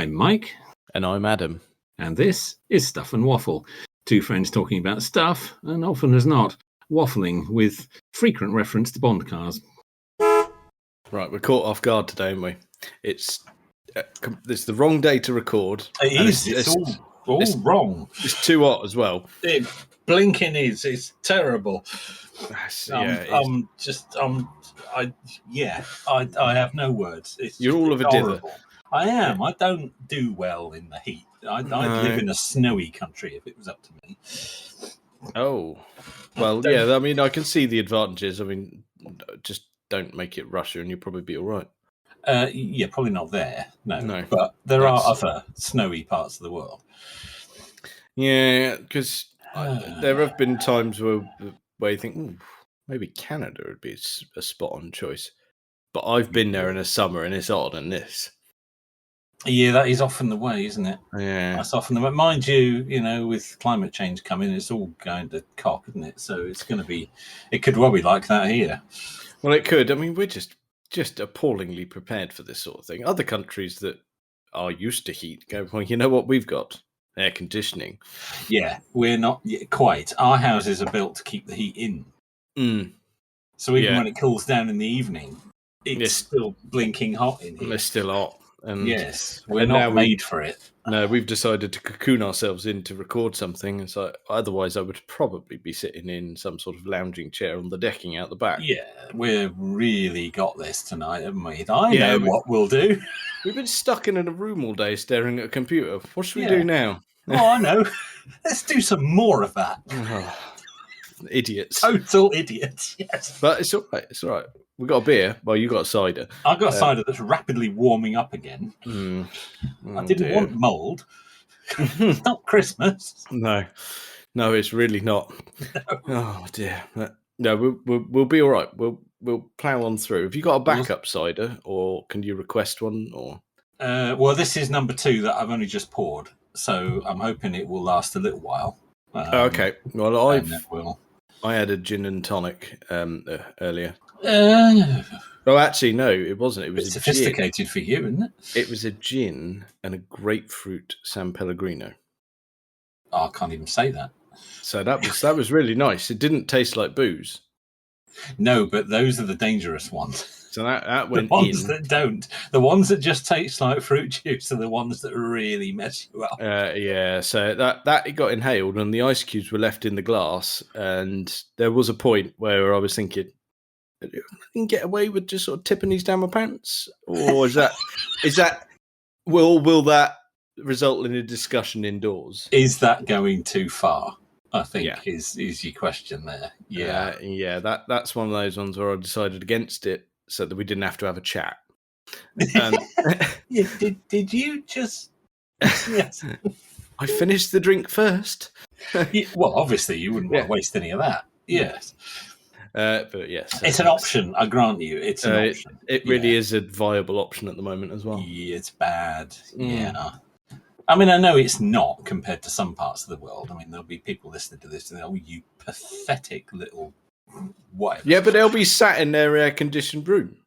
I'm Mike. And I'm Adam. And this is Stuff and Waffle. Two friends talking about stuff, and often as not, waffling with frequent reference to Bond cars. Right, we're caught off guard today, aren't we? It's the wrong day to record. It is. It's all wrong. It's too hot as well. It blinking is. It's terrible. I have no words. You're all of a dither. I am. I don't do well in the heat. I'd live in a snowy country if it was up to me. Oh, well, yeah. I mean, I can see the advantages. I mean, just don't make it Russia, and you'll probably be all right. Yeah, probably not there. No. But there are other snowy parts of the world. Yeah, because there have been times where you think maybe Canada would be a spot-on choice, but I've been there in the summer and it's hotter than this. Yeah, that is often the way, isn't it? Yeah, that's often the way. Mind you, with climate change coming, it's all going to cock, isn't it? So it's going to be. It could well be like that here. Well, it could. I mean, we're just appallingly prepared for this sort of thing. Other countries that are used to heat go, well, you know what we've got? Air conditioning. Yeah, we're not quite. Our houses are built to keep the heat in. So even when it cools down in the evening, it's still blinking hot in here. It's still hot. And yes, we're not made for it. No, we've decided to cocoon ourselves in to record something. And so otherwise I would probably be sitting in some sort of lounging chair on the decking out the back. Yeah, we've really got this tonight, haven't we? I know what we'll do. We've been stuck in a room all day staring at a computer. What should we do now? Oh, I know. Let's do some more of that. Idiots. Total idiots, yes. But it's all right. It's all right. We've got a beer. Well, you got a cider. I've got a cider that's rapidly warming up again. I didn't want mould. It's not Christmas. No, it's really not. No. Oh dear. No, we'll be all right. We'll plough on through. Have you got a backup cider, or can you request one? Or well, this is number 2 that I've only just poured, so I'm hoping it will last a little while. Okay. Well, I had a gin and tonic earlier. Oh, actually, no, it wasn't. It was sophisticated for you, isn't it? It was a gin and a grapefruit San Pellegrino. Oh, I can't even say that. So that was really nice. It didn't taste like booze. No, but those are the dangerous ones. So that went in. The ones that don't. The ones that just taste like fruit juice are the ones that really mess you up. Yeah, so that it got inhaled and the ice cubes were left in the glass. And there was a point where I was thinking, I can get away with just sort of tipping these down my pants? Or is that will that result in a discussion indoors? Is that going too far? I think is your question there. Yeah. That's one of those ones where I decided against it so that we didn't have to have a chat. Did you just? Yes. I finished the drink first. Well, obviously you wouldn't want to waste any of that. Yes. But yes, it's an option. I grant you, it's an option. It really is a viable option at the moment as well. Yeah, it's bad. Yeah. I mean, I know it's not compared to some parts of the world. I mean, there'll be people listening to this and they'll you pathetic little whatever. Yeah, but they'll be sat in their air-conditioned room.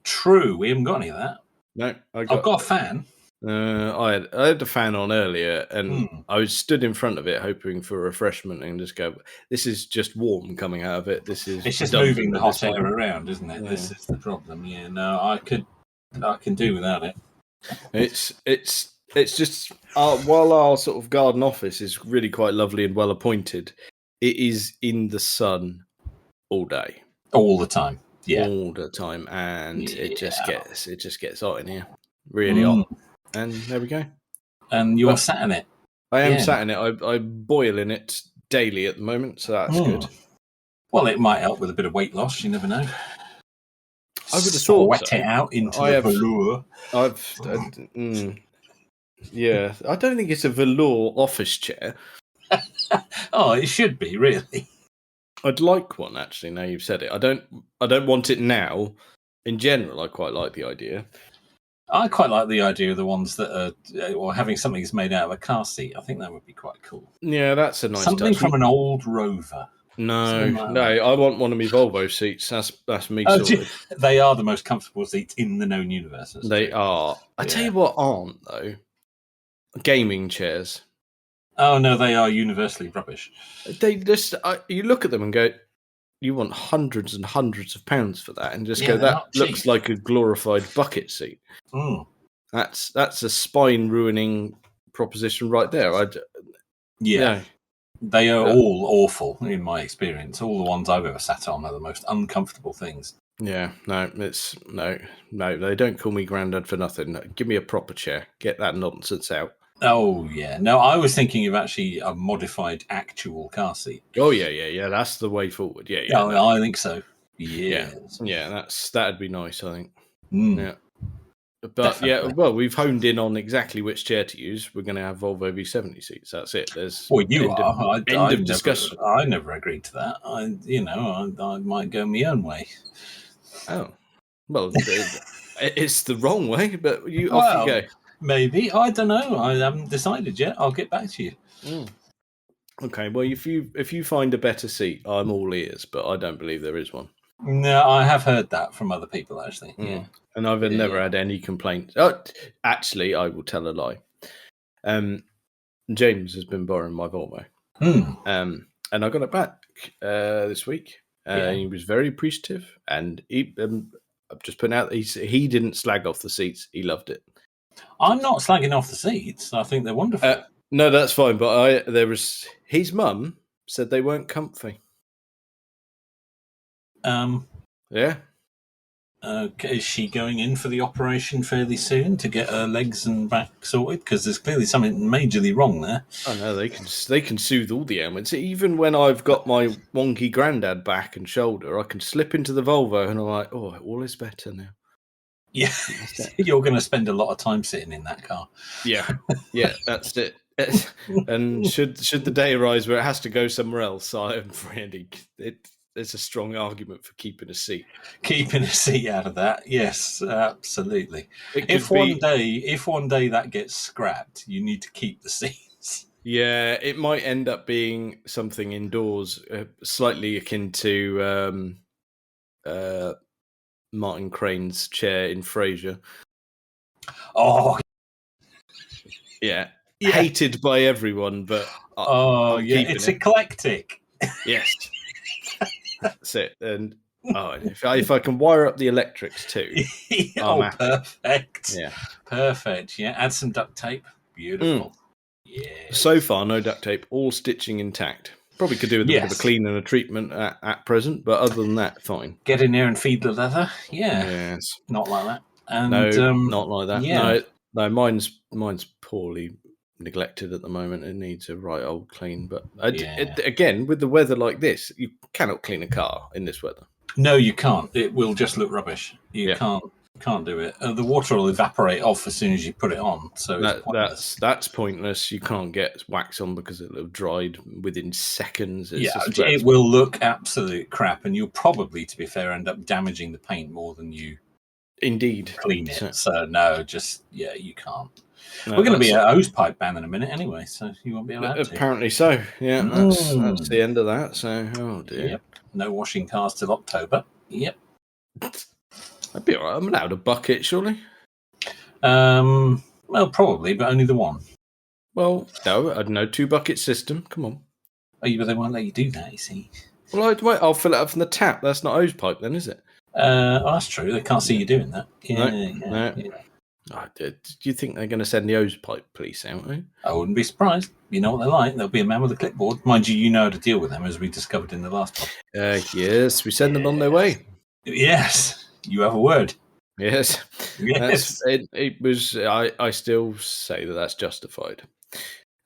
True, we haven't got any of that. No, I've got a fan. I had the fan on earlier, and I was stood in front of it hoping for refreshment and just go, this is just warm coming out of it. It's just moving the hot air around, isn't it? Yeah. This is the problem. Yeah, no, I can do without it. It's just while our sort of garden office is really quite lovely and well appointed, it is in the sun all day, all the time. Yeah, all the time, and it just gets hot in here, really hot. And there we go. And you're sat in it. I am sat in it. I boil in it daily at the moment, so that's good. Well, it might help with a bit of weight loss. You never know. I would have thought sweat it out into the velour. Yeah, I don't think it's a velour office chair. Oh, it should be, really. I'd like one, actually, now you've said it. I don't want it now. In general, I quite like the idea. I quite like the idea of the ones that are, or having something that's made out of a car seat. I think that would be quite cool. Yeah, that's a nice something touch. From an old Rover. No, I want one of my Volvo seats. That's me sorted. They are the most comfortable seats in the known universe. They are. I tell you what aren't, though. gaming chairs. Oh no, they are universally rubbish. They just you look at them and go, you want hundreds and hundreds of pounds for that, and just go, that looks like a glorified bucket seat. Mm. That's a spine ruining proposition right there. They are all awful in my experience. All the ones I've ever sat on are the most uncomfortable things. Yeah, no, they don't call me granddad for nothing. No, give me a proper chair. Get that nonsense out. Oh, yeah. No, I was thinking of actually a modified actual car seat. Oh, yeah. That's the way forward. Yeah. Oh, I think so. Yes. Yeah, that'd be nice, I think. Mm. Yeah. But definitely. Well, we've honed in on exactly which chair to use. We're going to have Volvo V70 seats. That's it. End of discussion. I never agreed to that. I might go my own way. Oh, well, it's the wrong way, but off you go. Maybe. I don't know. I haven't decided yet. I'll get back to you. Mm. Okay. Well, if you find a better seat, I'm all ears, but I don't believe there is one. No, I have heard that from other people, actually. Mm. Yeah. And I've never had any complaints. Oh, actually, I will tell a lie. James has been borrowing my Volvo. And I got it back this week. He was very appreciative, and I've just put out he didn't slag off the seats. He loved it. I'm not slagging off the seats. I think they're wonderful. No, that's fine. But his mum said they weren't comfy. Yeah. Okay, is she going in for the operation fairly soon to get her legs and back sorted? Because there's clearly something majorly wrong there. Oh no, they can soothe all the ailments. Even when I've got my wonky granddad back and shoulder, I can slip into the Volvo and I'm like, oh, all is better now. Yeah, you're going to spend a lot of time sitting in that car. Yeah, that's it. And should the day arise where it has to go somewhere else, I am friendly. There's a strong argument for keeping a seat. Keeping a seat out of that, yes, absolutely. If one day that gets scrapped, you need to keep the seats. Yeah, it might end up being something indoors, slightly akin to Martin Crane's chair in Frasier. Oh, yeah. Hated by everyone, but it's eclectic. Yes. That's it. And if I can wire up the electrics too. Perfect. Yeah. Perfect. Yeah. Add some duct tape. Beautiful. Yeah. So far, no duct tape, all stitching intact. Probably could do with a bit of a clean and a treatment at present, but other than that, fine. Get in there and feed the leather. Yeah. Yes. Not like that. And, no, not like that. Yeah. No, mine's poorly neglected at the moment. It needs a right old clean. But again, with the weather like this, you cannot clean a car in this weather. No, you can't. It will just look rubbish. You can't do it. The water will evaporate off as soon as you put it on. So that's pointless. You can't get wax on because it'll have dried within seconds. It will look absolute crap, and you'll probably, to be fair, end up damaging the paint more than you clean it. So no, you can't. No, we're going to be a hose pipe ban in a minute anyway, so you won't be allowed to. Apparently so. Yeah, that's the end of that. So, oh dear. Yep. No washing cars till October. Yep. That'd be all right. I'm allowed a bucket, surely. Well, probably, but only the one. Well, no, I don't know. 2-bucket system. Come on. Oh, but they won't let you do that, you see. Well, I'll fill it up from the tap. That's not hose pipe, then, is it? That's true. They can't see you doing that. No. Oh, do you think they're going to send the hose pipe police out? Eh? I wouldn't be surprised. You know what they're like. There'll be a man with a clipboard. Mind you, you know how to deal with them, as we discovered in the last one. Yes, we send them on their way. Yes, you have a word. Yes. It was. I still say that's justified.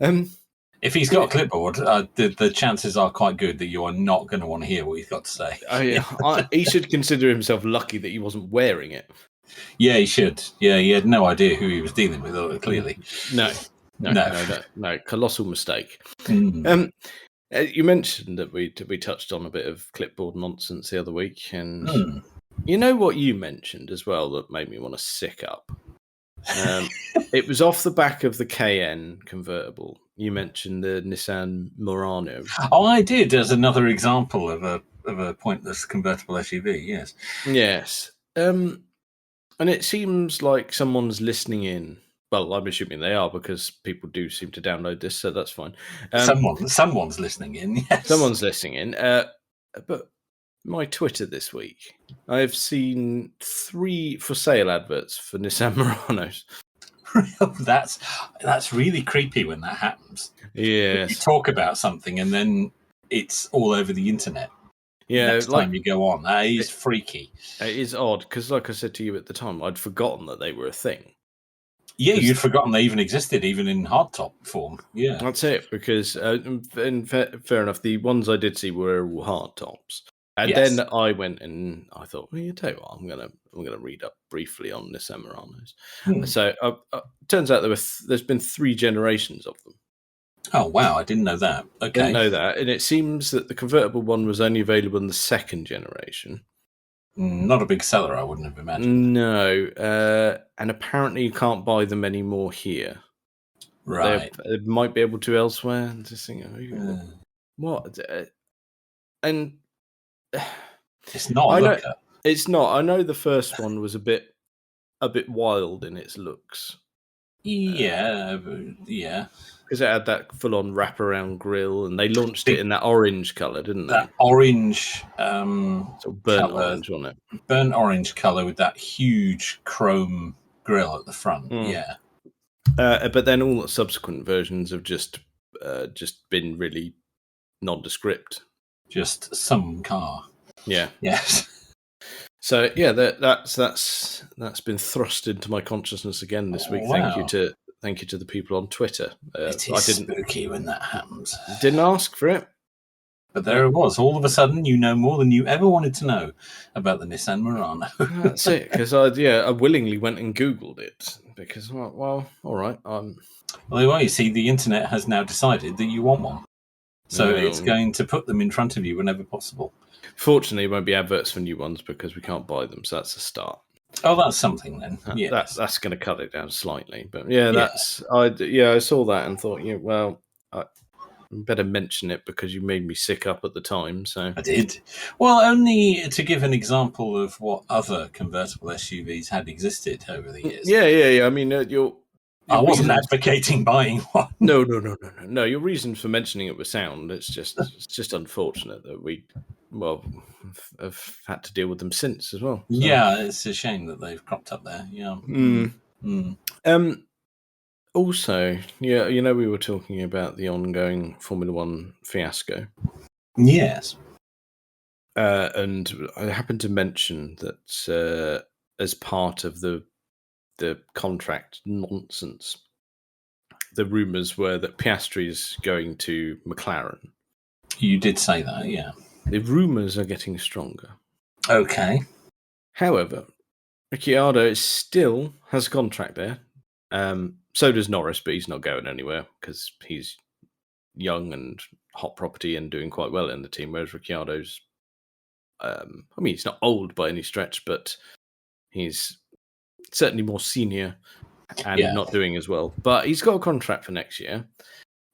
If he's got a clipboard, the chances are quite good that you are not going to want to hear what he's got to say. Oh yeah, he should consider himself lucky that he wasn't wearing it. Yeah, he should. Yeah, he had no idea who he was dealing with, clearly. No, colossal mistake. Mm. You mentioned that we touched on a bit of clipboard nonsense the other week, and you know what you mentioned as well that made me want to sick up? It was off the back of the KN convertible. You mentioned the Nissan Murano. Oh, I did, as another example of a pointless convertible SUV, yes. Yes. And it seems like someone's listening in. Well, I'm assuming they are because people do seem to download this, so that's fine. Someone's listening in. Yes, someone's listening in. But my Twitter this week, I've seen 3 for sale adverts for Nissan Muranos. That's really creepy when that happens. Yes, you talk about something and then it's all over the internet. Yeah, next time you go on, that is freaky. It is odd because, like I said to you at the time, I'd forgotten that they were a thing. Yeah, you'd forgotten they even existed, even in hardtop form. Yeah, that's it. Because, and fair enough, the ones I did see were all hardtops, and then I went and I thought, well, you tell you what, I'm gonna read up briefly on Nissan Muranos. So, turns out there's been 3 generations of them. Oh wow, I didn't know that. Okay, didn't know that, and it seems that the convertible one was only available in the 2nd generation. Not a big seller, I wouldn't have imagined. No, and apparently you can't buy them anymore here. Right, they might be able to elsewhere. Just think, what? And it's not a looker. It's not. I know the first one was a bit wild in its looks. Yeah. Because it had that full-on wraparound grille, and they launched it in that orange colour, didn't they? That orange, sort of burnt orange, wasn't it? Burnt orange colour with that huge chrome grille at the front. Yeah. But then all the subsequent versions have just been really nondescript. Just some car. Yeah. Yes. So yeah, that's been thrust into my consciousness again this week. Wow. Thank you to the people on Twitter. It is spooky when that happens. Didn't ask for it. But there it was. All of a sudden, you know more than you ever wanted to know about the Nissan Murano. That's it. Because I willingly went and Googled it. Because, well, all right. Well, you see, the internet has now decided that you want one. So it's going to put them in front of you whenever possible. Fortunately, it won't be adverts for new ones because we can't buy them. So that's a start. Oh, that's something then. Yeah, that's going to cut it down slightly, but I saw that and thought, I better mention it because you made me sick up at the time. So I did. Well, only to give an example of what other convertible SUVs had existed over the years. Yeah. I mean, I wasn't advocating buying one. No. Your reason for mentioning it was sound. It's just unfortunate that we have had to deal with them since as well. So. Yeah, it's a shame that they've cropped up there. Yeah. Also, we were talking about the ongoing Formula One fiasco. Yes. And I happened to mention that as part of the contract nonsense, the rumours were that Piastri is going to McLaren. You did say that, yeah. The rumours are getting stronger. Okay. However, Ricciardo still has a contract there. So does Norris, but he's not going anywhere because he's young and hot property and doing quite well in the team, whereas Ricciardo's, he's not old by any stretch, but he's certainly more senior and not doing as well. But he's got a contract for next year.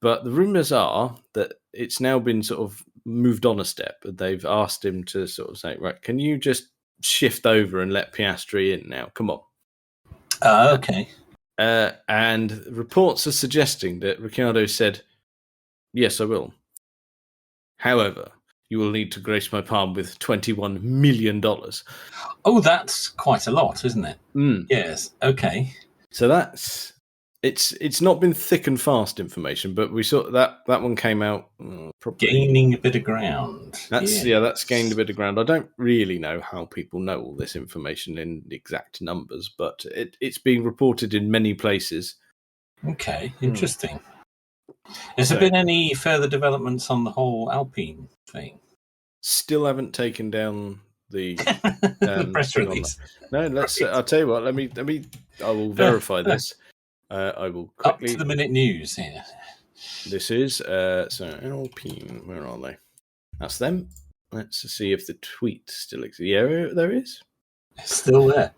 But the rumours are that it's now been sort of moved on a step. They've asked him to sort of say, right, can you just shift over and let Piastri in now? Come on. Okay. And reports are suggesting that Ricciardo said, yes, I will. However, you will need to grace my palm with $21 million. Oh, that's quite a lot, isn't it? Yes. Okay. So it's not been thick and fast information, but we saw that one came out probably gaining a bit of ground. That's gained a bit of ground. I don't really know how people know all this information in exact numbers, but it's being reported in many places. Okay, interesting. Has there been any further developments on the whole Alpine thing? Still haven't taken down the press release. No, let's. I'll tell you what. Let me. I will verify this. I will quickly. Up to the minute news here. This is so Alpine. Where are they? That's them. Let's see if the tweet still exists. Yeah, there is. It's still there.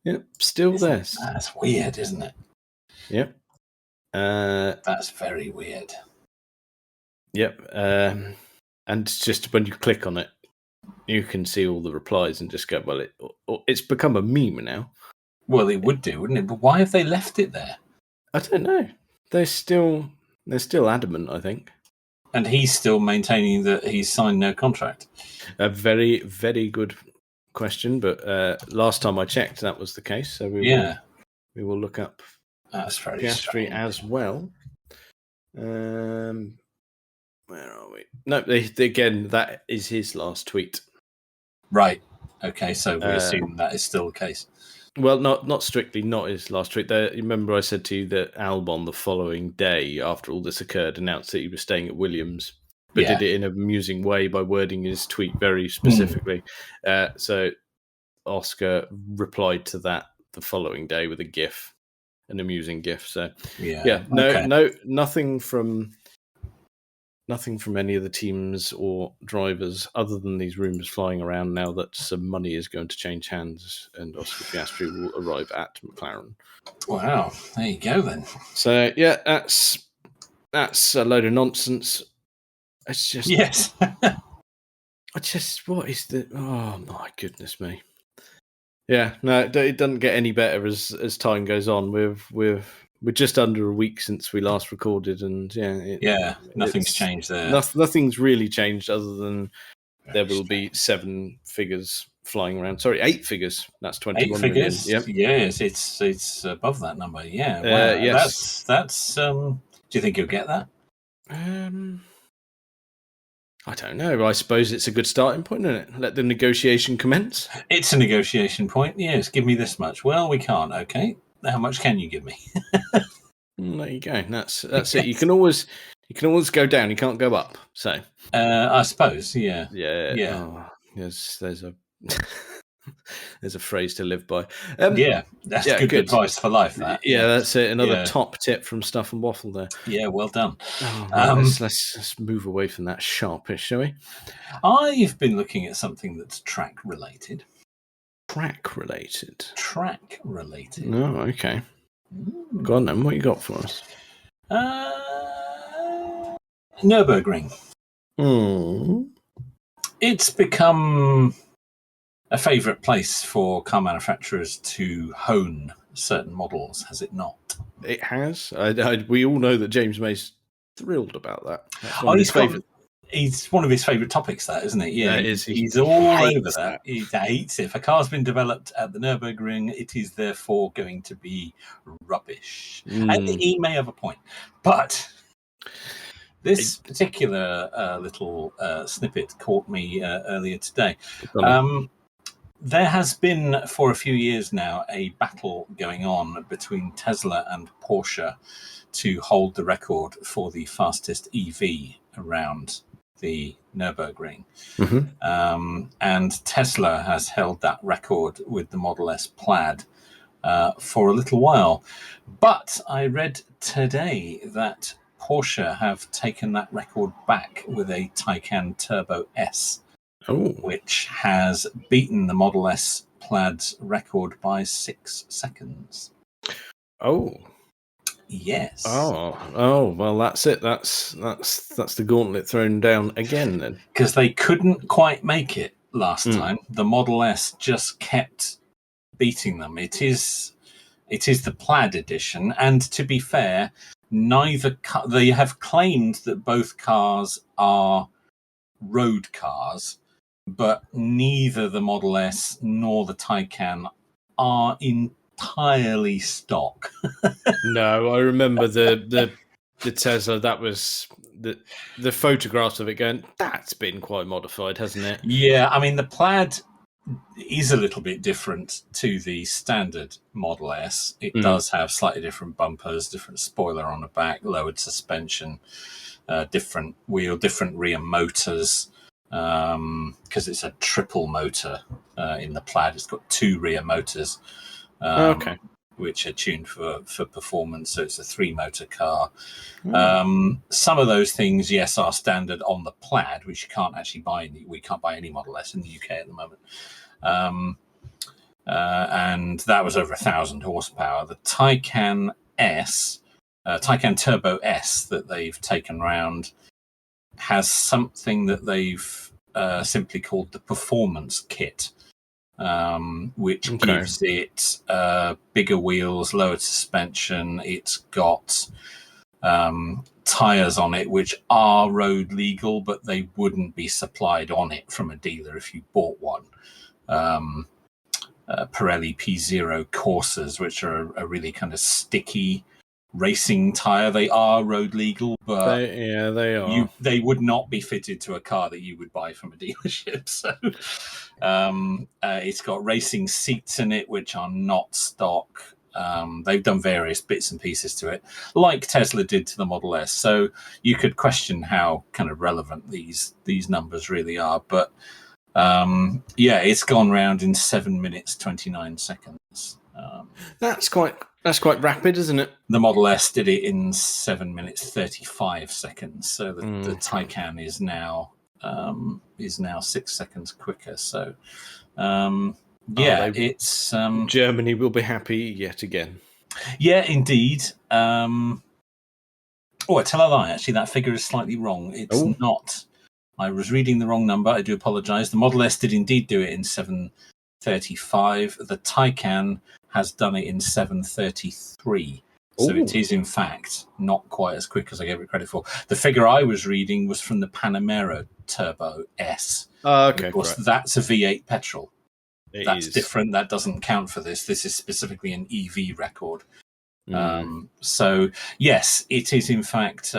Yep, still there. That's weird, isn't it? Yep. That's very weird. Yep. And just when you click on it, you can see all the replies and just go, well, it's become a meme now. Well, it would do, wouldn't it? But why have they left it there? I don't know. They're still adamant, I think. And he's still maintaining that he's signed no contract. A very, very good question, but last time I checked, that was the case. So we will look up That's very Piastri strange. as well. Where are we? No, again, that is his last tweet. Right. Okay, so we assume that is still the case. Well, not strictly, not his last tweet. Remember I said to you that Albon the following day, after all this occurred, announced that he was staying at Williams, but did it in an amusing way by wording his tweet very specifically. So Oscar replied to that the following day with a GIF, an amusing GIF. So nothing from any of the teams or drivers, other than these rumours flying around now that some money is going to change hands and Oscar Piastri will arrive at McLaren. Wow, there you go then. So that's a load of nonsense. It's just yes. What is the? Oh my goodness me! Yeah, no, it doesn't get any better as time goes on. We're just under a week since we last recorded, and nothing's changed there. Nothing's really changed other than there will be 7 figures flying around. Sorry, 8 figures. That's 21 million. Yep. Yes, it's above that number. Yeah. Wow. Yes. That's. Do you think you'll get that? I don't know. I suppose it's a good starting point, isn't it? Let the negotiation commence. It's a negotiation point. Yes. Give me this much. Well, we can't. Okay. How much can you give me? There you go. That's it. You can always go down. You can't go up. So I suppose. Yeah. Yeah. Oh, there's a there's a phrase to live by. That's good advice for life. That. That's it. Another top tip from Stuff and Waffle there. Yeah, well done. Let's move away from that sharpish, shall we? I've been looking at something that's track related. Track related. Oh, okay. Go on then. What you got for us? Nürburgring. It's become a favourite place for car manufacturers to hone certain models, has it not? It has. We all know that James May's thrilled about that. He's one of his favourite topics, that, isn't it? Yeah, he's all over that. He hates it. If a car's been developed at the Nürburgring, it is therefore going to be rubbish. And he may have a point. But this particular little snippet caught me earlier today. There has been, for a few years now, a battle going on between Tesla and Porsche to hold the record for the fastest EV around the Nürburgring. And Tesla has held that record with the Model S Plaid for a little while. But I read today that Porsche have taken that record back with a Taycan Turbo S, which has beaten the Model S Plaid's record by 6 seconds. Yes. Well, that's it. That's the gauntlet thrown down again then. Because they couldn't quite make it last time. The Model S just kept beating them. It is the Plaid edition, and to be fair, they have claimed that both cars are road cars, but neither the Model S nor the Taycan are entirely stock. No, I remember the Tesla. That was the photographs of it going. That's been quite modified, hasn't it? Yeah, I mean the Plaid is a little bit different to the standard Model S. It does have slightly different bumpers, different spoiler on the back, lowered suspension, different wheel, different rear motors. Because it's a triple motor in the Plaid. It's got 2 rear motors. Which are tuned for performance, so it's a 3-motor car. Some of those things, yes, are standard on the Plaid, which you can't actually buy. We can't buy any Model S in the UK at the moment. And that was over 1,000 horsepower. The Taycan S, Taycan Turbo S that they've taken round has something that they've simply called the Performance Kit, which gives it bigger wheels, lower suspension. It's got tyres on it, which are road legal, but they wouldn't be supplied on it from a dealer if you bought one. Pirelli P0 Corsas, which are a really kind of sticky racing tyre. They are road legal, but they are. They would not be fitted to a car that you would buy from a dealership. So it's got racing seats in it, which are not stock. They've done various bits and pieces to it, like Tesla did to the Model S. So you could question how kind of relevant these numbers really are. But it's gone round in 7 minutes 29 seconds. That's quite rapid, isn't it? The Model S did it in 7 minutes 35 seconds. So the Taycan is now 6 seconds quicker. So it's Germany will be happy yet again. Yeah, indeed. I tell a lie. Actually, that figure is slightly wrong. It's not. I was reading the wrong number. I do apologise. The Model S did indeed do it in 7:35. The Taycan has done it in 7:33. So it is, in fact, not quite as quick as I gave it credit for. The figure I was reading was from the Panamera Turbo S. Okay, of course, that's a V8 petrol. That's different. That doesn't count for this. This is specifically an EV record. So, yes, it is, in fact,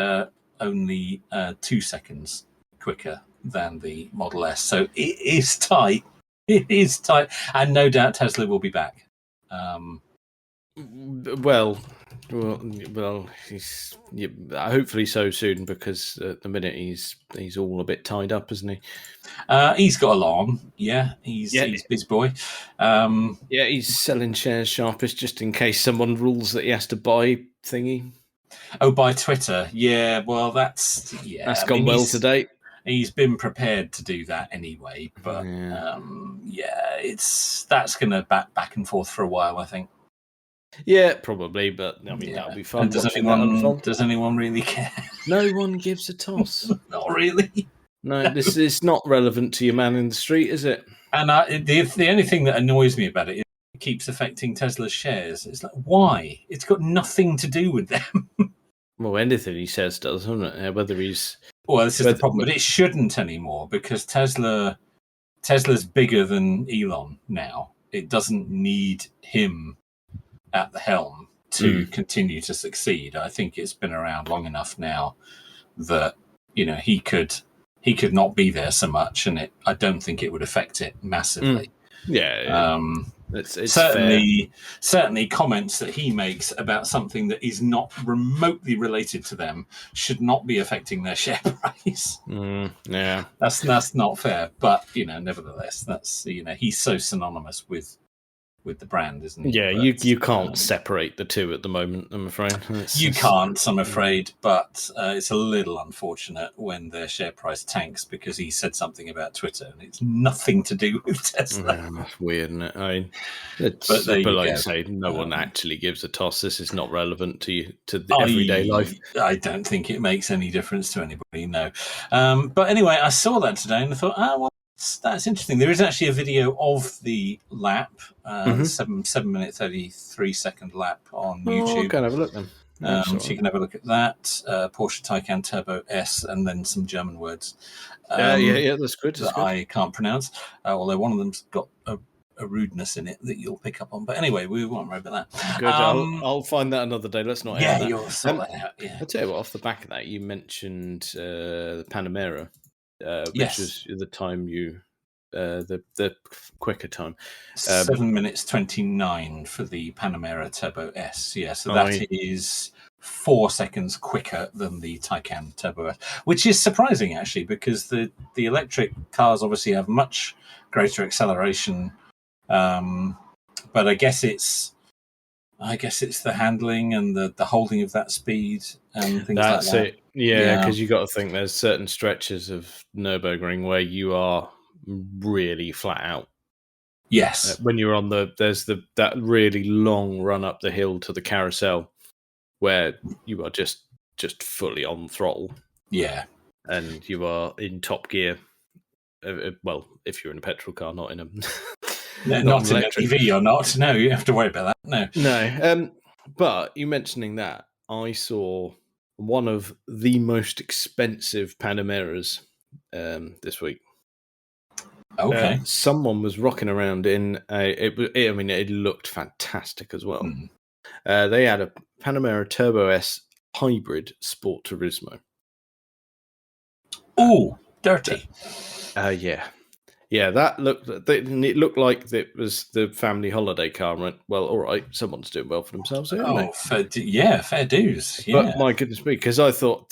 only 2 seconds quicker than the Model S. So it is tight. It is tight. And no doubt Tesla will be back. He's hopefully so soon, because at the minute he's all a bit tied up, isn't he? He's got a lawn. Yeah, he's busy boy. He's selling shares sharpish just in case someone rules that he has to buy thingy. Oh, by Twitter. Yeah, well, that's gone well today. He's been prepared to do that anyway, but that's going to back and forth for a while, I think. Yeah, probably, but I mean that'll be fun. And does anyone really care? No one gives a toss. Not really. No, this is not relevant to your man in the street, is it? And the only thing that annoys me about it is it keeps affecting Tesla's shares. It's like, why? It's got nothing to do with them. Well, anything he says does, doesn't it? Whether he's... Well, this is the problem, but it shouldn't anymore, because Tesla's bigger than Elon now. It doesn't need him at the helm to continue to succeed. I think it's been around long enough now that he could not be there so much, and I don't think it would affect it massively. It's certainly comments that he makes about something that is not remotely related to them should not be affecting their share price. That's not fair, but nevertheless, that's he's so synonymous with the brand, isn't he? Yeah, but, you can't separate the two at the moment, I'm afraid. You can't, I'm afraid, but it's a little unfortunate when their share price tanks because he said something about Twitter, and it's nothing to do with Tesla. Yeah, that's weird, isn't it? I mean, but like you say, no one actually gives a toss. This is not relevant to the everyday life. I don't think it makes any difference to anybody, no. But anyway, I saw that today and I thought, that's interesting. There is actually a video of the lap, 7 minute 33 second lap on YouTube. I can have a look then. So you can have a look at that. Porsche Taycan Turbo S, and then some German words. That's good. I can't pronounce, although one of them's got a rudeness in it that you'll pick up on. But anyway, we won't worry about that. Good. I'll find that another day. Let's not. Yeah, you'll sort that out. Yeah. I'll tell you what. Off the back of that, you mentioned the Panamera. Which was the time the quicker time. 7 minutes 29 for the Panamera Turbo S. Yeah, so that is 4 seconds quicker than the Taycan Turbo S, which is surprising actually, because the electric cars obviously have much greater acceleration. But I guess it's the handling and the holding of that speed and things like that. That's it. Yeah, because you got to think there's certain stretches of Nürburgring where you are really flat out. Yes. When you're on that really long run up the hill to the carousel where you are just fully on throttle. Yeah. And you are in top gear. Well, if you're in a petrol car, not in a No, not an EV or not. No, you don't have to worry about that. No. But you mentioning that, I saw one of the most expensive Panameras this week. Okay. Someone was rocking around in it looked fantastic as well. They had a Panamera Turbo S Hybrid Sport Turismo. Oh, dirty. Yeah, that looked. It looked like it was the family holiday car. And went, well, all right, someone's doing well for themselves here. Fair dues. Yeah. But my goodness me, because I thought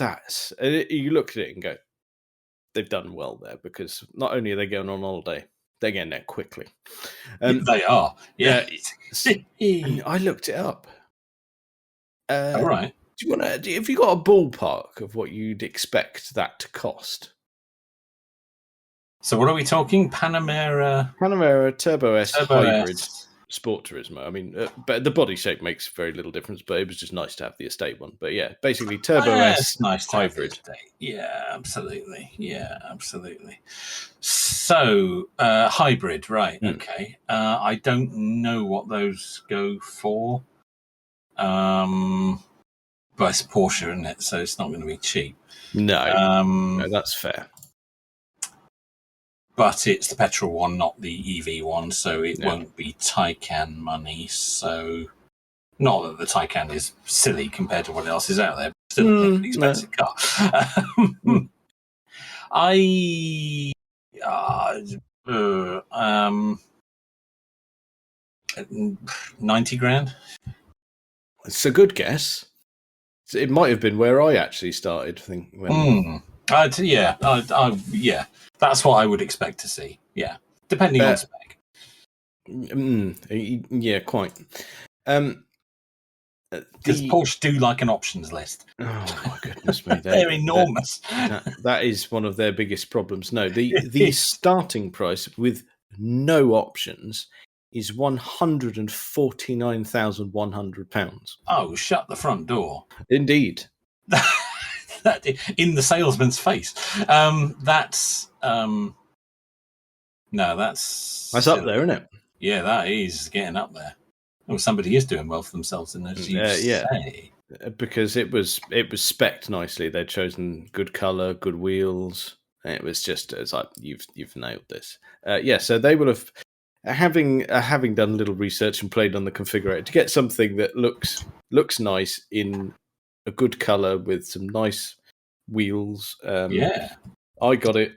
you look at it and go, they've done well there, because not only are they going on holiday, they're getting there quickly. They are. Yeah. And I looked it up. All right. Have you got a ballpark of what you'd expect that to cost? So what are we talking? Panamera Turbo S Hybrid Sport Turismo. I mean, but the body shape makes very little difference, but it was just nice to have the estate one. But yeah, basically Turbo S nice Hybrid. Yeah, absolutely. So hybrid, right? Okay. I don't know what those go for. But it's Porsche, isn't it? So it's not going to be cheap. No, that's fair. But it's the petrol one, not the EV one, so it won't be Taycan money. So, not that the Taycan is silly compared to what else is out there, but still an expensive car. 90 grand. It's a good guess. It might have been where I actually started. Yeah. That's what I would expect to see. Yeah, depending on spec. Yeah, quite. Because Porsche do like an options list. Oh my goodness me, they're enormous. That is one of their biggest problems. No, the starting price with no options is £149,100. Oh, shut the front door! Indeed. That in the salesman's face. That's up there, isn't it? Yeah, that is getting up there. Well, somebody is doing well for themselves, and as you say, because it was spec'd nicely. They'd chosen good color, good wheels. It was like you've nailed this. So they would have having done a little research and played on the configurator to get something that looks nice in a good color with some nice wheels. I got it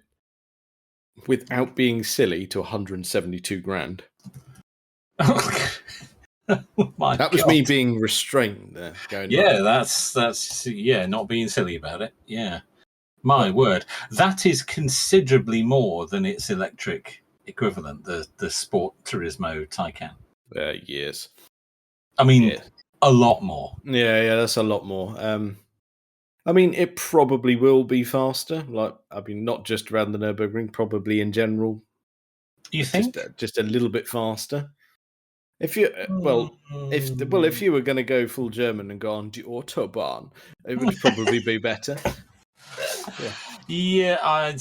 without being silly to 172 grand. That was me being restrained there. That's not being silly about it. Yeah, my word, that is considerably more than its electric equivalent, the Sport Turismo Taycan. Yes, I mean a lot more. Yeah, that's a lot more. I mean, it probably will be faster. Not just around the Nürburgring, probably in general. You think? Just a little bit faster. If you if you were going to go full German and go on die Autobahn, it would probably be better. I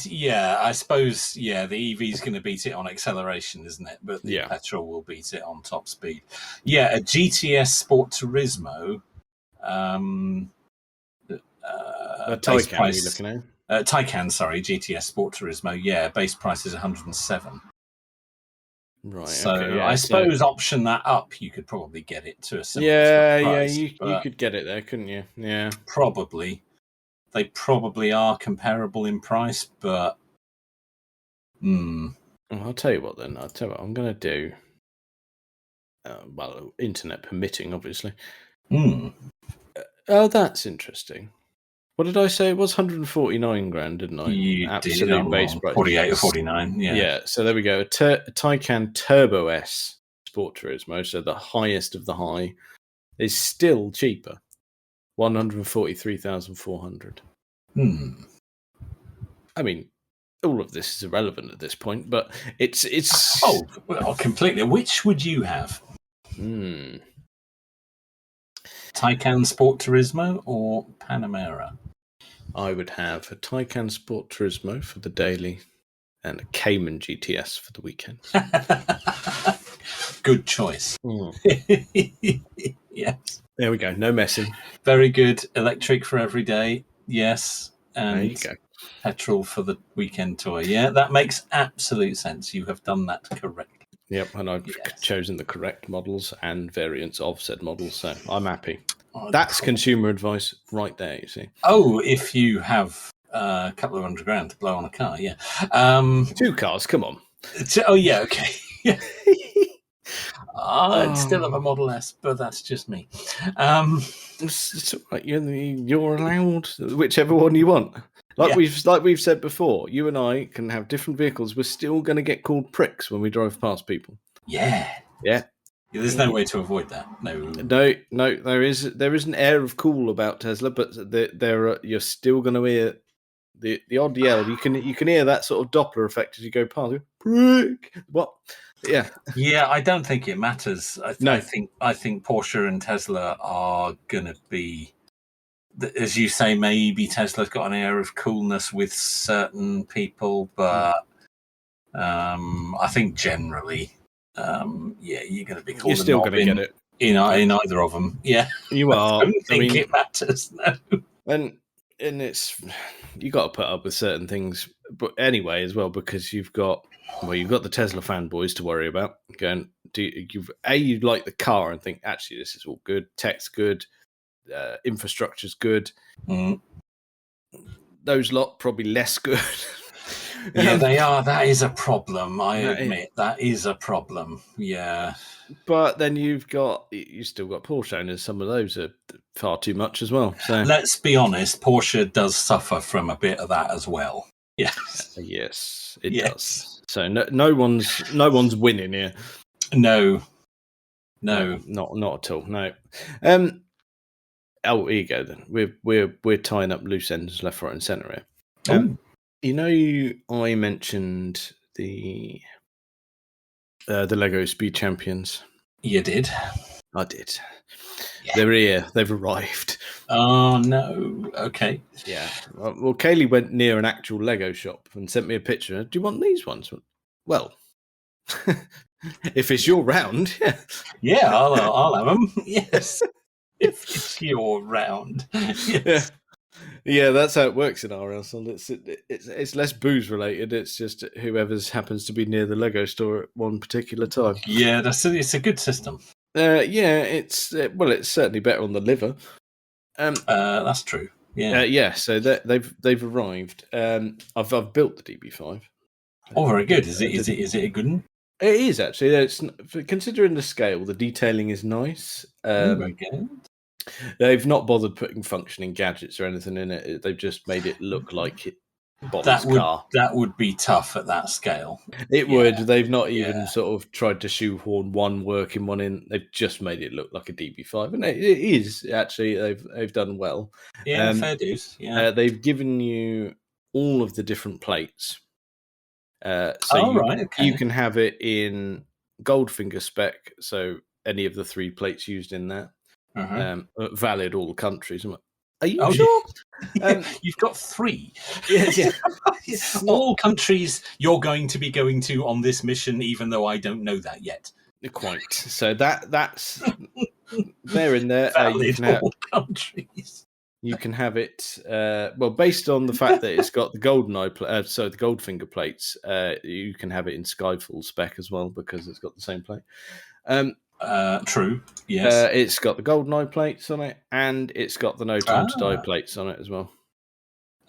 suppose. Yeah, the EV is going to beat it on acceleration, isn't it? But the petrol will beat it on top speed. Yeah, a GTS Sport Turismo. Taycan, are you looking at? Taycan, sorry, GTS Sport Turismo. Yeah, base price is 107. Right. So okay, I suppose option that up, you could probably get it to a similar price. You could get it there, couldn't you? Yeah, probably. They probably are comparable in price, but Well, I'll tell you what. Then I'm going to do. Internet permitting, obviously. Oh, that's interesting. What did I say? It was 149 grand, didn't I? You Absolute did base price. 48 or 49, yeah. Yeah, so there we go. A Taycan Turbo S Sport Turismo, so the highest of the high, is still cheaper. 143,400. I mean, all of this is irrelevant at this point, but it's... Oh, well, completely. Which would you have? Taycan Sport Turismo or Panamera? I would have a Taycan Sport Turismo for the daily and a Cayman GTS for the weekend. Good choice. Yes. There we go. No messing. Very good. Electric for every day. Yes. And there you go. Petrol for the weekend toy. Yeah, that makes absolute sense. You have done that correctly. Yep, and I've chosen the correct models and variants of said models, so I'm happy. That's consumer advice right there, you see. Oh, if you have a couple of $100,000 to blow on a car, yeah. 2 cars, come on. Oh, yeah, okay. Yeah. I'd still have a Model S, but that's just me. It's all right. You're allowed whichever one you want. We've said before, you and I can have different vehicles. We're still going to get called pricks when we drive past people. Yeah. There's no way to avoid that. No. There is an air of cool about Tesla, but you're still going to hear the odd yell. You can hear that sort of Doppler effect as you go past. Prick. What? Yeah. Yeah, I don't think it matters. I think Porsche and Tesla are going to be, as you say, maybe Tesla's got an air of coolness with certain people, but I think generally, you're going to be called. You're still going to get it in either of them. Yeah, you are. I don't think it matters. No. And it's, you got to put up with certain things, but anyway as well, because you've got the Tesla fanboys to worry about. Going, you like the car and think actually this is all good, tech's good, infrastructure's good. Those lot probably less good. Yeah, they are. That is a problem. I admit that is a problem. Yeah, but then you still got Porsche owners. Some of those are far too much as well. So let's be honest, Porsche does suffer from a bit of that as well. Yes, yes, it does. So no one's winning here. No, not at all. No. Oh, here you go. Then we're tying up loose ends left, right, and centre here. I mentioned the Lego Speed Champions. You did. I did. Yeah. They're here. They've arrived. Oh, no. Okay. Yeah. Well, Kaylee went near an actual Lego shop and sent me a picture. Do you want these ones? Well, if it's your round, yeah. Yeah, I'll have them. Yes. If it's your round. Yes. Yeah, that's how it works in our household. It's less booze related. It's just whoever's happens to be near the Lego store at one particular time. Yeah, it's a good system. It's certainly better on the liver. That's true. Yeah. So they've arrived. I've built the DB5. Oh, very good. Is it a good one? It is actually. It's considering the scale, the detailing is nice. Very good. They've not bothered putting functioning gadgets or anything in it. They've just made it look like Bob's car. That would be tough at that scale. It would. They've not even sort of tried to shoehorn one working one in. They've just made it look like a DB5, and it is actually. They've done well. Yeah, fair dues. Yeah, they've given you all of the different plates. You can have it in Goldfinger spec. So any of the 3 plates used in that. Valid all countries. Are you sure? You've got 3. Yeah. All countries you're going to be going to on this mission, even though I don't know that yet. Quite. So that's they're in there. Valid all countries. You can have it. Based on the fact that it's got the the Goldfinger plates, you can have it in Skyfall spec as well because it's got the same plate. True. Yes. It's got the GoldenEye plates on it, and it's got the No Time to Die plates on it as well.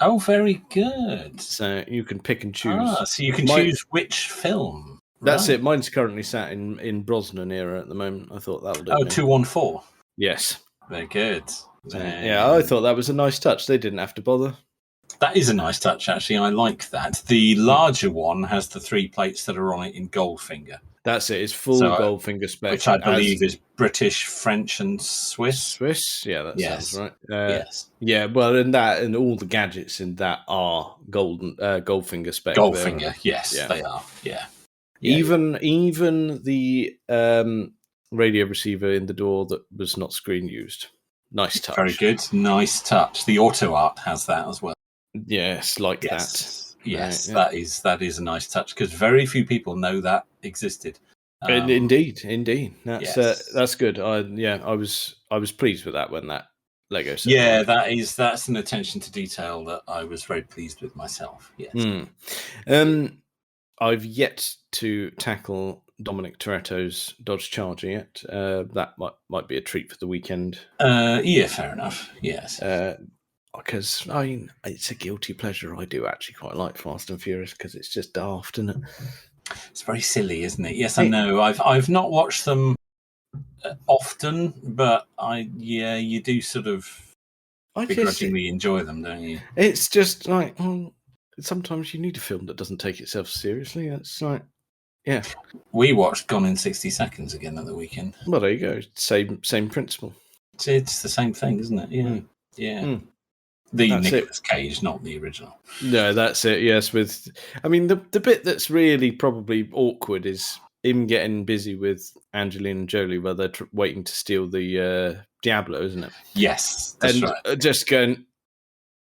Oh, very good. So you can pick and choose. So you can choose which film. That's it. Mine's currently sat in Brosnan era at the moment. I thought that would. 214. Yes. Very good. I thought that was a nice touch. They didn't have to bother. That is a nice touch, actually. I like that. The larger one has the 3 plates that are on it in Goldfinger. That's it. It's full Goldfinger spec. Which I believe is British, French, and Swiss. Swiss? Yeah, that sounds right. Yes. Yeah, well, and all the gadgets in that are Goldfinger spec. Goldfinger, yes, they are. Yeah. Even the radio receiver in the door that was not screen used. Nice touch. Very good. Nice touch. The Auto Art has that as well. Yes, that. Yes, that is a nice touch because very few people know that existed. Indeed. Yes. That's good. I was pleased with that when that Lego set. Yeah, that's an attention to detail that I was very pleased with myself. Yes. I've yet to tackle Dominic Toretto's Dodge Charger yet. That might be a treat for the weekend. Yeah, fair enough. Yes. Because it's a guilty pleasure. I do actually quite like Fast and Furious because it's just daft, isn't it? It's very silly, isn't it? Yes, I know. I've not watched them often, but you do sort of begrudgingly enjoy them, don't you? It's just like sometimes you need a film that doesn't take itself seriously. It's like, yeah. We watched Gone in 60 Seconds again at the weekend. Well, there you go. Same principle. It's the same thing, isn't it? Yeah, yeah. The Nicolas Cage, not the original. No, that's it. Yes, the bit that's really probably awkward is him getting busy with Angelina Jolie while they're waiting to steal the Diablo, isn't it? Yes, that's right.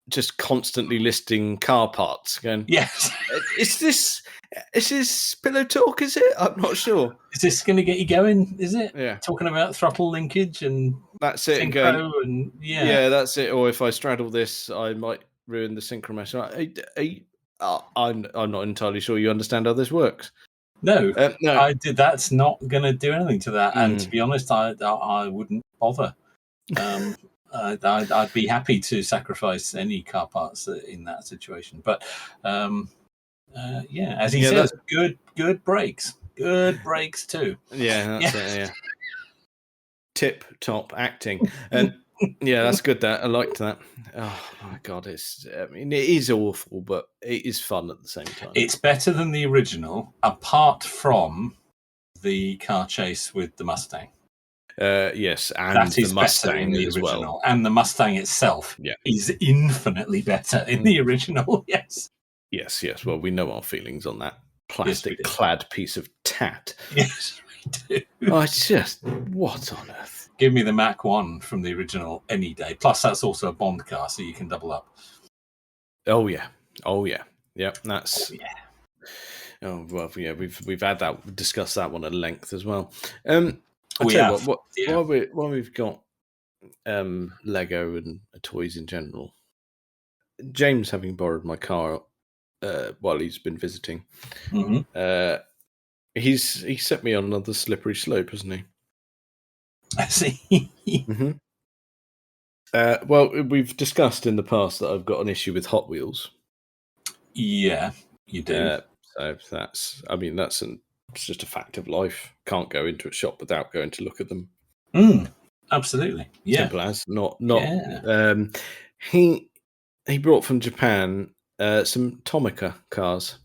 Just constantly listing car parts. Going, yes, is this pillow talk? Is it? I'm not sure. Is this going to get you going? Is it? Yeah, talking about throttle linkage and that's it. Synchro yeah, that's it. Or if I straddle this, I might ruin the synchro mesh. I'm not entirely sure you understand how this works. No, I did. That's not going to do anything to that. And to be honest, I wouldn't bother. I'd be happy to sacrifice any car parts in that situation. But as he says, good brakes. Good brakes too. Yeah, that's it. Yeah. Tip top acting. And yeah, that's good. That I liked that. Oh my god, it is awful, but it is fun at the same time. It's better than the original, apart from the car chase with the Mustang. Yes, and that is the Mustang better in the as original, well. And the Mustang itself is infinitely better in the original. Yes. Well, we know our feelings on that plastic-clad piece of tat. Yes, we do. Oh, it's just what on earth? Give me the Mach 1 from the original any day. Plus, that's also a Bond car, so you can double up. Oh yeah. Yep, that's. Oh, yeah. Oh well, yeah. We've had that discussed that one at length as well. While we've got Lego and toys in general, James, having borrowed my car while he's been visiting, he's set me on another slippery slope, hasn't he? I see. Well, we've discussed in the past that I've got an issue with Hot Wheels. Yeah, you do. So that's it's just a fact of life. Can't go into a shop without going to look at them. Absolutely. Yeah. Simple as. Not. Yeah. He brought from Japan some Tomica cars.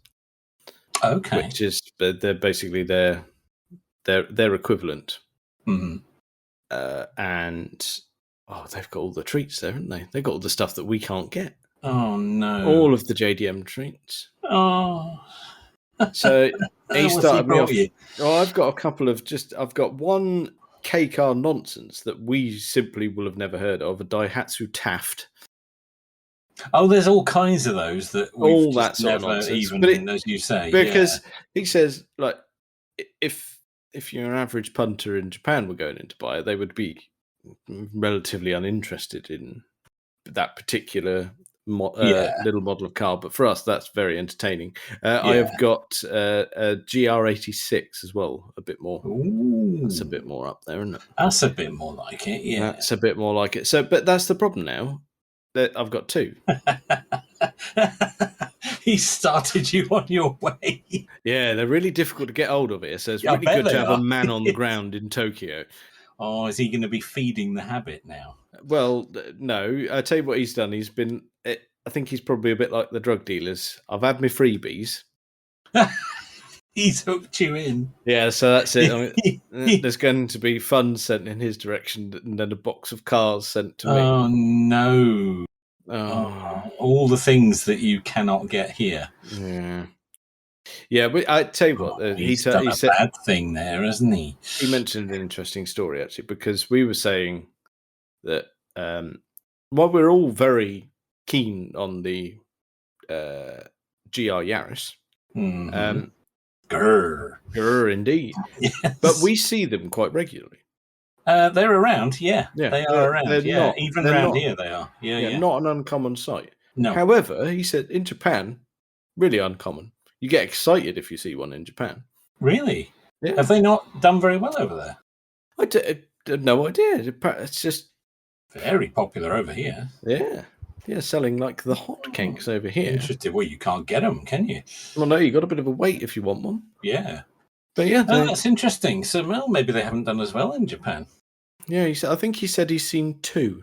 Okay. Which is they're basically their equivalent. And they've got all the treats there, haven't they? They've got all the stuff that we can't get. Oh no! All of the JDM treats. Oh. So he started me off. Oh, I've got a couple of I've got one K-car nonsense that we simply will have never heard of, a Daihatsu Taft. Oh, there's all kinds of those that we've just never even, as you say. Because he says, like, if you're an average punter in Japan were going in to buy it, they would be relatively uninterested in that particular little model of car. But for us, that's very entertaining. I have got a GR86 as well, a bit more. Ooh. That's a bit more up there, isn't it? That's a bit more like it, yeah. That's a bit more like it. So, but that's the problem now. I've got two. He started you on your way. Yeah, they're really difficult to get hold of here. So it's really good to have a man on the ground in Tokyo. Oh, is he going to be feeding the habit now? Well, no. I tell you what he's done. He's been. I think he's probably a bit like the drug dealers. I've had my freebies. He's hooked you in. Yeah, so that's it. There's going to be funds sent in his direction, and then a box of cars sent to me. Oh no! Oh, all the things that you cannot get here. Yeah, but I tell you what, he's done a bad thing there, hasn't he? He mentioned an interesting story actually, because we were saying that while we're all very keen on the GR Yaris, Grr, indeed. Yes. But we see them quite regularly. They're around, yeah. They are around, they're Even around here, they are. Yeah. Not an uncommon sight. No. However, he said in Japan, really uncommon. You get excited if you see one in Japan. Really? Yeah. Have they not done very well over there? I had no idea. It's just very popular over here. Yeah, selling like the hotcakes over here. Interesting. Well, you can't get them, can you? Well, no, you got a bit of a wait if you want one. Yeah. But yeah, that's interesting. So, well, maybe they haven't done as well in Japan. Yeah, I think he said he's seen 2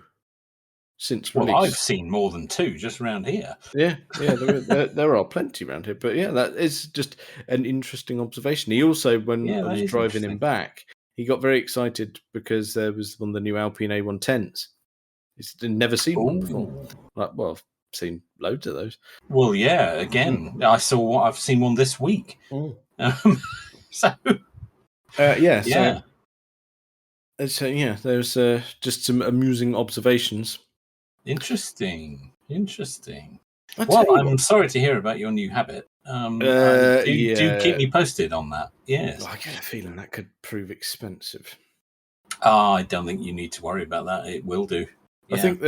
since release. Well, I've seen more than 2 just around here. Yeah, there are plenty around here. But yeah, that is just an interesting observation. He also, when I was driving him back, he got very excited because there was one of the new Alpine A110s. He's never seen one before. Well, I've seen loads of those. Well, yeah. Again, I've seen one this week. So there's just some amusing observations. Interesting. Well, I'm sorry to hear about your new habit. Do keep me posted on that. Yes. I get a feeling that could prove expensive. I don't think you need to worry about that. It will do. Yeah. I think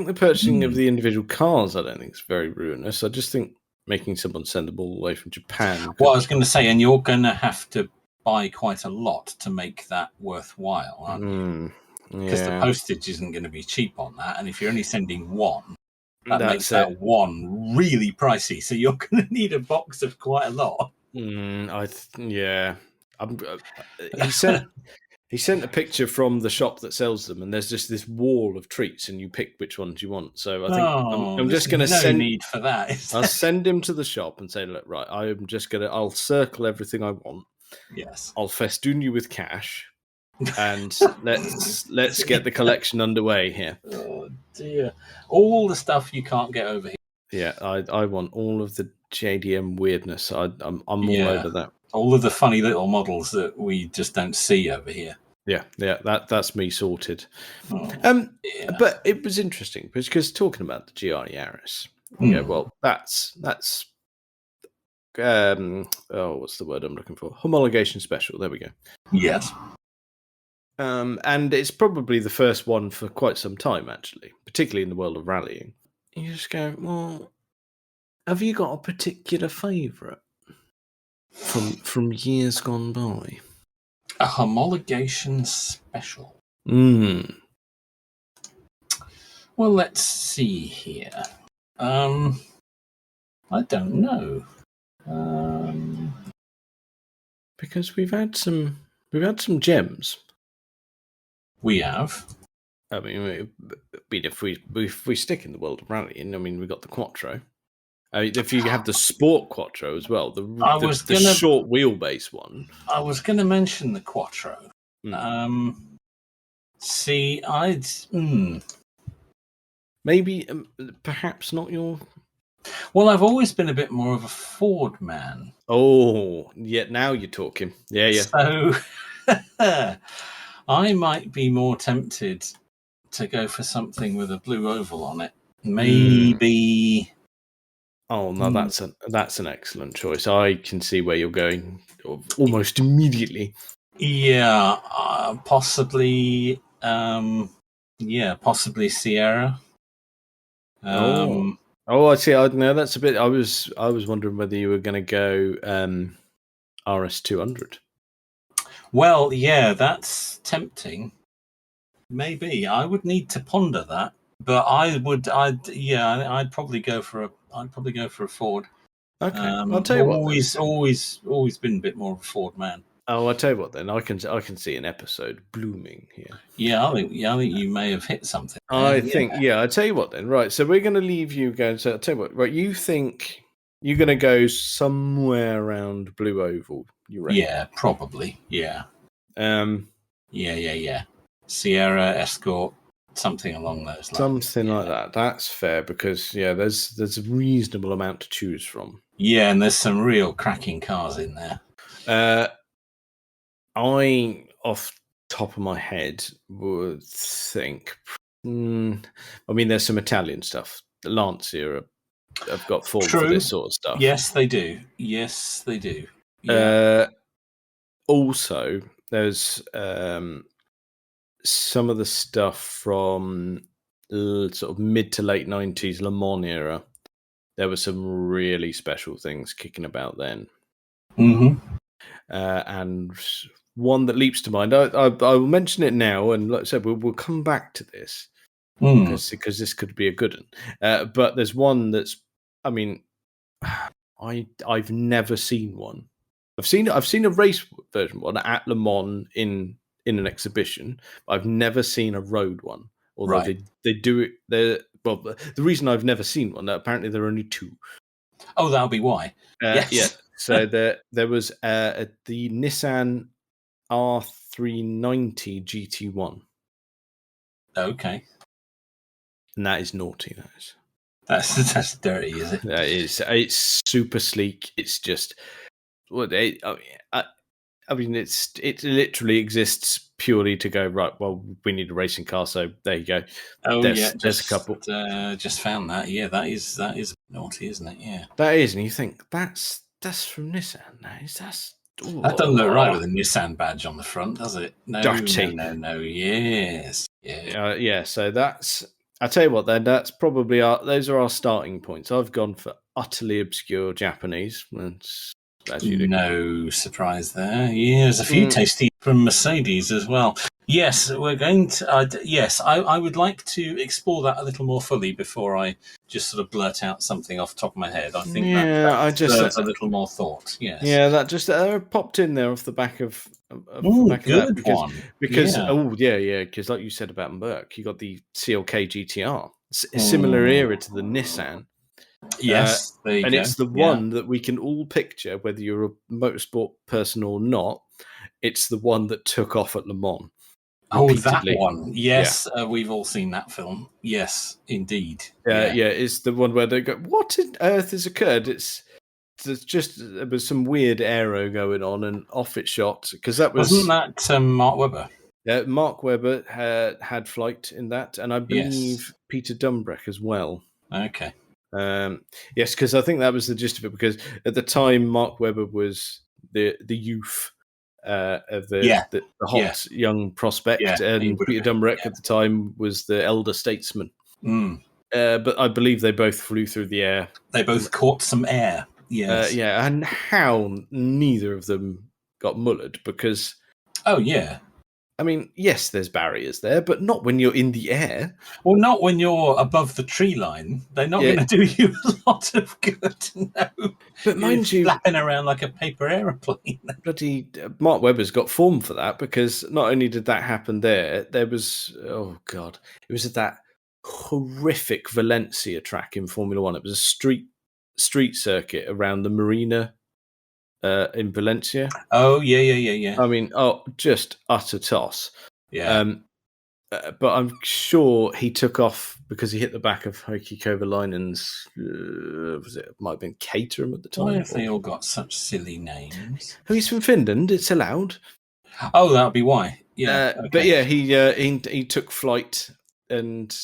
the purchasing of the individual cars, I don't think is very ruinous. I just think making someone send them all away from Japan. Well, I was going to say, and you're going to have to buy quite a lot to make that worthwhile, aren't you? Because the postage isn't going to be cheap on that, and if you're only sending one, that makes that one really pricey. So you're going to need a box of quite a lot. He sent a picture from the shop that sells them, and there's just this wall of treats, and you pick which ones you want. So I think I'm just going to send. No need for that. I'll send him to the shop and say, "Look, right, I'll circle everything I want. Yes, I'll festoon you with cash, and let's get the collection underway here." Oh dear! All the stuff you can't get over here. Yeah, I want all of the JDM weirdness. I'm all over that. All of the funny little models that we just don't see over here. Yeah, that's me sorted. But it was interesting because talking about the GR Yaris, well, that's what's the word I'm looking for? Homologation special. There we go. Yes. And it's probably the first one for quite some time, actually, particularly in the world of rallying. You just go, well, have you got a particular favourite from years gone by? A homologation special. Well, let's see here. I don't know. Because we've had some gems. We have. I mean, if we stick in the world of rallying, I mean, we got the Quattro. If you have the Sport Quattro as well, the short wheelbase one. I was going to mention the Quattro. Maybe, perhaps not your. Well, I've always been a bit more of a Ford man. Oh, yeah, now you're talking. Yeah. So, I might be more tempted to go for something with a blue oval on it. Maybe. Oh no, that's an excellent choice. I can see where you're going almost immediately. Yeah, possibly. Possibly Sierra. I see. No, that's a bit. I was wondering whether you were going to go RS200. Well, yeah, that's tempting. Maybe I would need to ponder that, but I'd probably go for a Ford. Okay, I'll tell you what. Always been a bit more of a Ford man. Oh, I'll tell you what then. I can see an episode blooming here. Yeah, I think you may have hit something. I'll tell you what then. Right, so we're going to leave you going. So I'll tell you what. Right, you think you're going to go somewhere around blue oval? You reckon? Yeah, probably. Yeah. Yeah. Sierra, Escort, something along those lines. Something like that. That's fair because there's a reasonable amount to choose from. Yeah, and there's some real cracking cars in there. I, off top of my head, would think. I mean, there's some Italian stuff. The Lancia have got form for this sort of stuff. Yes, they do. Yeah. Also, there's some of the stuff from sort of mid to late 90s Le Mans era. There were some really special things kicking about then. Mm-hmm. And one that leaps to mind, I will mention it now, and like I said, we'll come back to this because this could be a good one. But there's one that's, I mean, I've never seen one. I've seen a race version one at Le Mans in an exhibition. But I've never seen a road one. Although they do it. Well, the reason I've never seen one, apparently there are only two. Oh, that'll be why. Yes. Yeah. So there was the Nissan R390 GT1. Okay. And that is naughty. That is. That's dirty, is it? That is. It's super sleek. It's just. Well, I mean, it literally exists purely to go right. Well, we need a racing car, so there you go. Oh there's a couple. Just found that. Yeah, that is naughty, isn't it? Yeah, that is, and you think that's from Nissan. That doesn't look right with a Nissan badge on the front, does it? No, dirty. No. Yes, yeah, yeah. So that's. I tell you what, then that's probably those are our starting points. I've gone for utterly obscure Japanese. As you do. No surprise there. Yeah, there's a few tasty from Mercedes as well. Yes, we're going to. Yes, I would like to explore that a little more fully before I just sort of blurt out something off the top of my head. I think that deserves a little more thought. Yes. Yeah, that just popped in there off the back of. Good that because because like you said about Merc, you got the CLK GTR, a similar era to the Nissan. Yes, there you and go. It's the one that we can all picture, whether you're a motorsport person or not. It's the one that took off at Le Mans. Repeatedly. That one. Yes, we've all seen that film. Yes, indeed. It's the one where they go, "What on earth has occurred?" There was some weird aero going on, and off it shot because wasn't that Mark Webber? Yeah, Mark Webber had flight in that, and I believe Peter Dumbreck as well. Okay. Yes, because I think that was the gist of it. Because at the time, Mark Webber was the youth of the hot young prospect, and Peter Dumbreck at the time was the elder statesman. But I believe they both flew through the air. They both caught some air. Yes. And how neither of them got mullered because. Oh yeah. I mean, yes, there's barriers there, but not when you're in the air. Well, not when you're above the tree line. They're not going to do you a lot of good. No. But mind you, flapping around like a paper aeroplane. Bloody Mark Webber's got form for that because not only did that happen there was it was at that horrific Valencia track in Formula One. It was a street circuit around the marina. In Valencia. Oh, yeah. I mean, just utter toss. Yeah. But I'm sure he took off because he hit the back of Heikki Kovalainen's, might have been Caterham at the time. Why have they all got such silly names? He's from Finland, it's allowed. Oh, that'll be why. Yeah. Okay. But yeah, he took flight and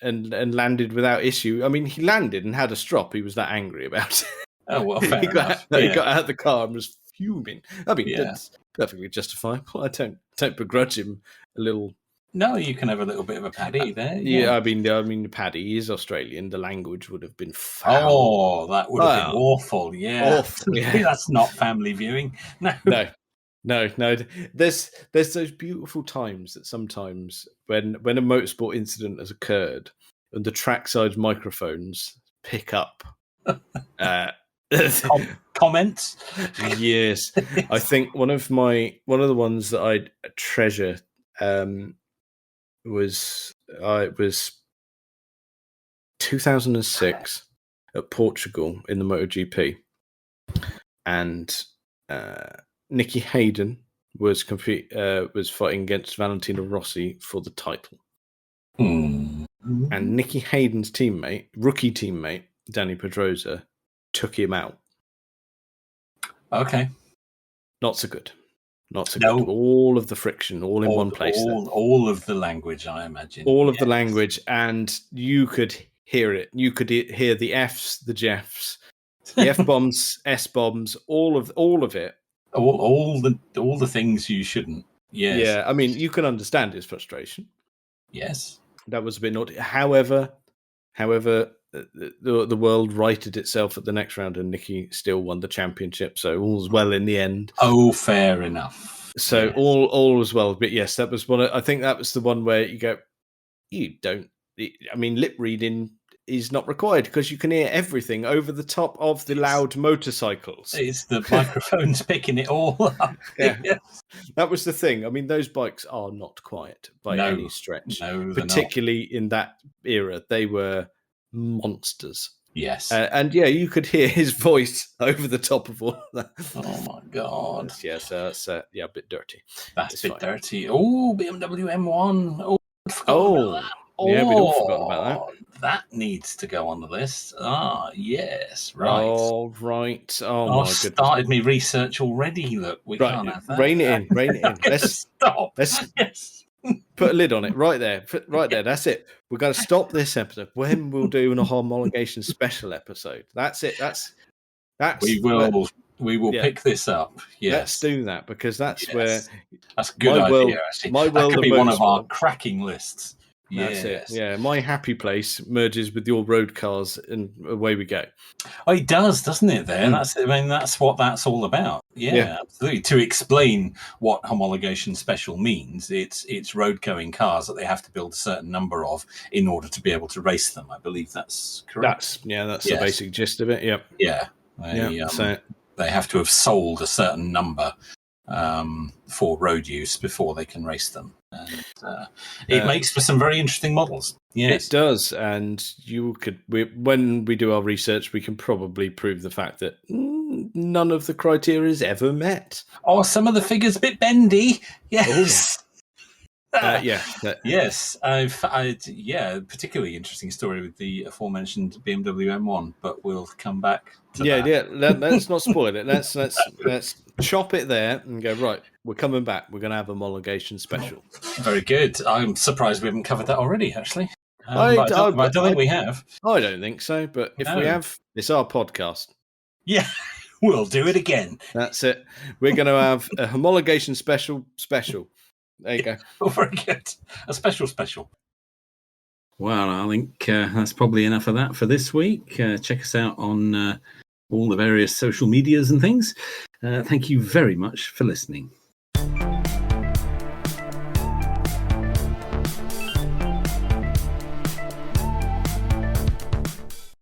landed without issue. I mean, he landed and had a strop. He was that angry about it. Oh, well, fair enough. He got out of the car and was fuming. I mean, that's perfectly justifiable. I don't begrudge him a little. No, you can have a little bit of a paddy there. Yeah, I mean, Paddy is Australian. The language would have been foul. Oh, that would have been awful. Yeah, awful. Yeah. That's not family viewing. No. There's those beautiful times that sometimes when a motorsport incident has occurred and the trackside microphones pick up. Comments. Yes, I think one of the ones that I treasure was 2006 at Portugal in the MotoGP, and Nicky Hayden was fighting against Valentino Rossi for the title, and Nicky Hayden's rookie teammate Danny Pedrosa took him out. Okay. Not so good. Good. All of the friction, all in one place. All of the language, I imagine. All of the language, and you could hear it. You could hear the Fs, the Jeffs, The F-bombs, S-bombs, all of it. All the things you shouldn't. Yes. Yeah, I mean, you can understand his frustration. Yes. That was a bit naughty. However, the world righted itself at the next round, and Nicky still won the championship. So all's well in the end. Oh, fair enough. So yes. all was well. But yes, that was one. I think that was the one where you go, you don't. I mean, lip reading is not required because you can hear everything over the top of the loud motorcycles. It's the microphones picking it all up. Yeah. Yes. That was the thing. I mean, those bikes are not quiet by any stretch. No, particularly in that era. They were monsters. Yes. And yeah, you could hear his voice over the top of all that. Oh my God. Yes, that's a bit dirty. That's a bit dirty. Oh, BMW M1. Oh, yeah, we'd all forgotten about that. That needs to go on the list. Ah, yes, right. Oh, right. Oh, my goodness. I've started me research already. Look, we can't have that. Rein it in. Let's stop. Let's put a lid on it right there. There. That's it. We're going to stop this episode. When we'll do an homologation special episode. That's it. That's. We will pick this up. Yes. Let's do that because that's where. That's a good idea. Actually, that could be one of our cracking lists. That's it. Yeah, my happy place merges with your road cars, and away we go. Oh, it does, doesn't it? There, that's what that's all about. Yeah, absolutely. To explain what homologation special means, it's road going cars that they have to build a certain number of in order to be able to race them. I believe that's correct. That's the basic gist of it. Yep. Yeah. They have to have sold a certain number for road use before they can race them. And it makes for some very interesting models. Yes, it does. And when we do our research, we can probably prove the fact that none of the criteria is ever met. Oh, some of the figures a bit bendy. Yes. Yes, particularly interesting story with the aforementioned BMW M1, but we'll come back to that. Let's not spoil it. Let's chop it there and go, right, we're coming back. We're going to have a homologation special. Very good. I'm surprised we haven't covered that already, actually. I don't think we have. I don't think so, but if we have, it's our podcast. Yeah, we'll do it again. That's it. We're going to have a homologation special. There you go. Oh, very good. A special. Well, I think that's probably enough of that for this week. Check us out on all the various social medias and things. Thank you very much for listening.